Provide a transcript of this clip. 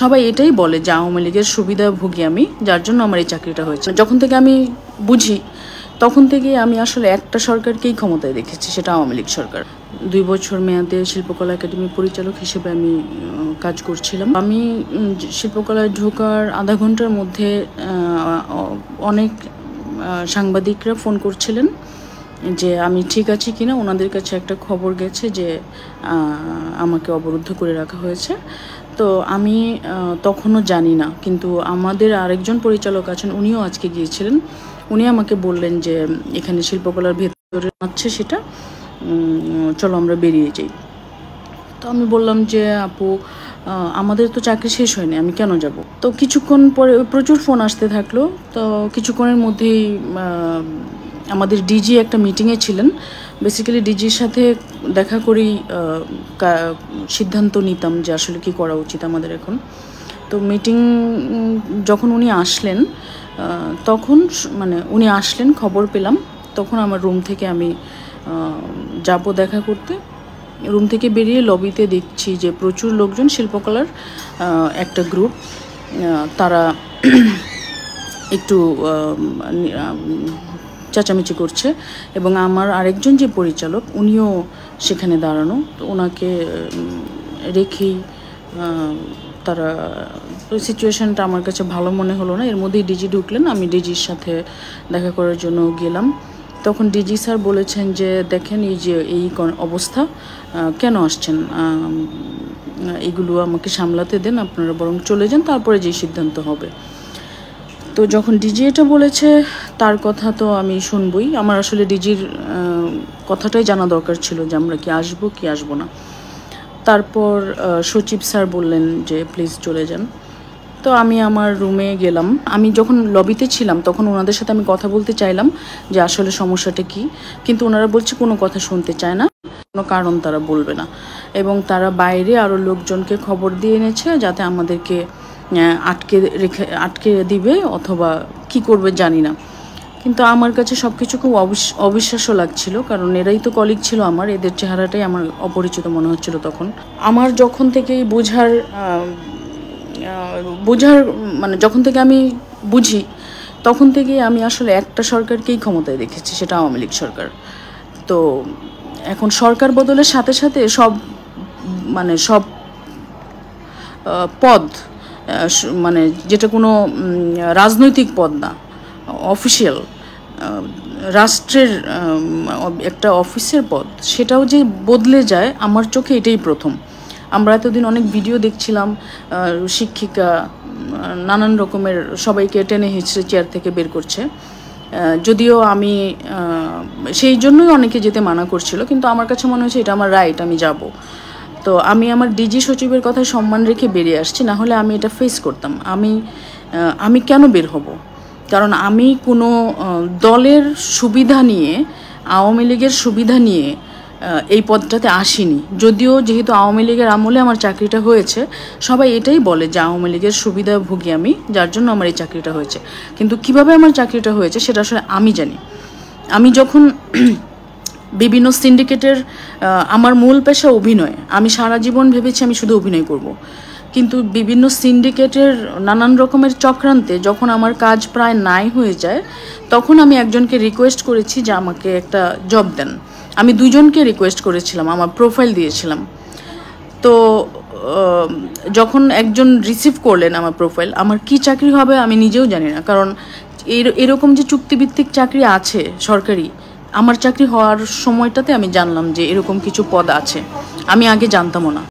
সবাই এটাই বলে যে আওয়ামী লীগের সুবিধাভোগী আমি, যার জন্য আমার এই চাকরিটা হয়েছে। যখন থেকে আমি বুঝি তখন থেকে আমি আসলে একটা সরকারকেই ক্ষমতায় দেখেছি, সেটা আওয়ামী লীগ সরকার। 2 বছর মেয়াদে শিল্পকলা একাডেমির পরিচালক হিসেবে আমি কাজ করছিলাম। আমি শিল্পকলায় ঢোকার আধা ঘন্টার মধ্যে অনেক সাংবাদিকরা ফোন করছিলেন যে আমি ঠিক আছি কিনা। ওনাদের কাছে একটা খবর গেছে যে আমাকে অবরুদ্ধ করে রাখা হয়েছে। তো আমি তখনও জানি না, কিন্তু আমাদের আরেকজন পরিচালক আছেন, উনিও আজকে গিয়েছিলেন। উনি আমাকে বললেন যে এখানে শিল্পকলার ভেতরে আছে সেটা, চলো আমরা বেরিয়ে যাই। তো আমি বললাম যে আপু আমাদের তো চাকরি শেষ হয়নি, আমি কেন যাব। তো কিছুক্ষণ পরে প্রচুর ফোন আসতে থাকলো। তো কিছুক্ষণের মধ্যেই আমাদের ডিজি একটা মিটিংয়ে ছিলেন। বেসিক্যালি ডিজির সাথে দেখা করেই সিদ্ধান্ত নিতাম যে আসলে কি করা উচিত আমাদের এখন। তো মিটিং যখন উনি আসলেন তখন উনি আসলেন, খবর পেলাম। তখন আমার রুম থেকে আমি যাব দেখা করতে। রুম থেকে বেরিয়ে লবিতে দেখছি যে প্রচুর লোকজন, শিল্পকলার একটা গ্রুপ, তারা একটু চেঁচামেচি করছে এবং আমার আরেকজন যে পরিচালক উনিও সেখানে দাঁড়ানো। তো ওনাকে রেখেই তারা, সিচুয়েশানটা আমার কাছে ভালো মনে হলো না। এর মধ্যেই ডিজি ঢুকলেন, আমি ডিজির সাথে দেখা করার জন্য গেলাম। তখন ডিজি স্যার বলেছেন যে দেখেন এই যে এই অবস্থা, কেন আসছেন, এগুলো আমাকে সামলাতে দেন, আপনারা বরং চলে যান, তারপরে যে সিদ্ধান্ত হবে। তো যখন ডিজি এটা বলেছে তার কথা তো আমি শুনবই। আমার আসলে ডিজির কথাটাই জানা দরকার ছিল যে আমরা কি আসবো কি আসবো না। তারপর সচিব স্যার বললেন যে প্লিজ চলে যান। তো আমি আমার রুমে গেলাম। আমি যখন লবিতে ছিলাম তখন ওনাদের সাথে আমি কথা বলতে চাইলাম যে আসলে সমস্যাটা কি, কিন্তু ওনারা বলছে কোনো কথা শুনতে চায় না, কোনো কারণ তারা বলবে না, এবং তারা বাইরে আরও লোকজনকে খবর দিয়ে এনেছে যাতে আমাদেরকে আটকে দিবে অথবা কি করবে জানি না। কিন্তু আমার কাছে সব কিছু খুব অবিশ্বাস্য লাগছিল, কারণ এরাই তো কলিগ ছিল আমার, এদের চেহারাটাই আমার অপরিচিত মনে হচ্ছিল তখন। আমার যখন থেকেই যখন থেকে আমি বুঝি তখন থেকেই আমি আসলে একটা সরকারকেই ক্ষমতায় দেখেছি, সেটা আওয়ামী লীগ সরকার। তো এখন সরকার বদলের সাথে সাথে সব পদ, যেটা কোনো রাজনৈতিক পদ না, অফিসিয়াল রাষ্ট্রের একটা অফিসের পদ, সেটাও যে বদলে যায় আমার চোখে এটাই প্রথম। আমরা এতদিন অনেক ভিডিও দেখছিলাম, শিক্ষিকা নানান রকমের সবাইকে টেনে হিঁচড়ে চেয়ার থেকে বের করছে, যদিও আমি সেই জন্যই অনেকে যেতে মানা করছিল, কিন্তু আমার কাছে মনে হচ্ছে এটা আমার রাইট, আমি যাব। তো আমি আমার ডিজি সচিবের কথায় সম্মান রেখে বেরিয়ে আসছি, না হলে আমি এটা ফেস করতাম। আমি কেন বের হব, কারণ আমি কোনো দলের সুবিধা নিয়ে, আওয়ামী লীগের সুবিধা নিয়ে এই পদটাতে আসিনি। যদিও যেহেতু আওয়ামী লীগের আমলে আমার চাকরিটা হয়েছে, সবাই এটাই বলে যে আওয়ামী লীগের সুবিধাভোগী আমি, যার জন্য আমার এই চাকরিটা হয়েছে। কিন্তু কিভাবে আমার চাকরিটা হয়েছে সেটা আসলে আমি জানি। আমি যখন বিভিন্ন সিন্ডিকেটের, আমার মূল পেশা অভিনয়, আমি সারা জীবন ভেবেছি আমি শুধু অভিনয় করব, কিন্তু বিভিন্ন সিন্ডিকেটের নানান রকমের চক্রান্তে যখন আমার কাজ প্রায় নাই হয়ে যায়, তখন আমি একজনকে রিকোয়েস্ট করেছি যে আমাকে একটা জব দেন। আমি 2 জনকে রিকোয়েস্ট করেছিলাম, আমার প্রোফাইল দিয়েছিলাম। তো যখন একজন রিসিভ করলেন আমার প্রোফাইল, আমার কি চাকরি হবে আমি নিজেও জানি না, কারণ এরকম যে চুক্তিভিত্তিক চাকরি আছে সরকারি, আমার চাকরি হওয়ার সময়টাতে আমি জানলাম যে এরকম কিছু পদ আছে, আমি আগে জানতামও না।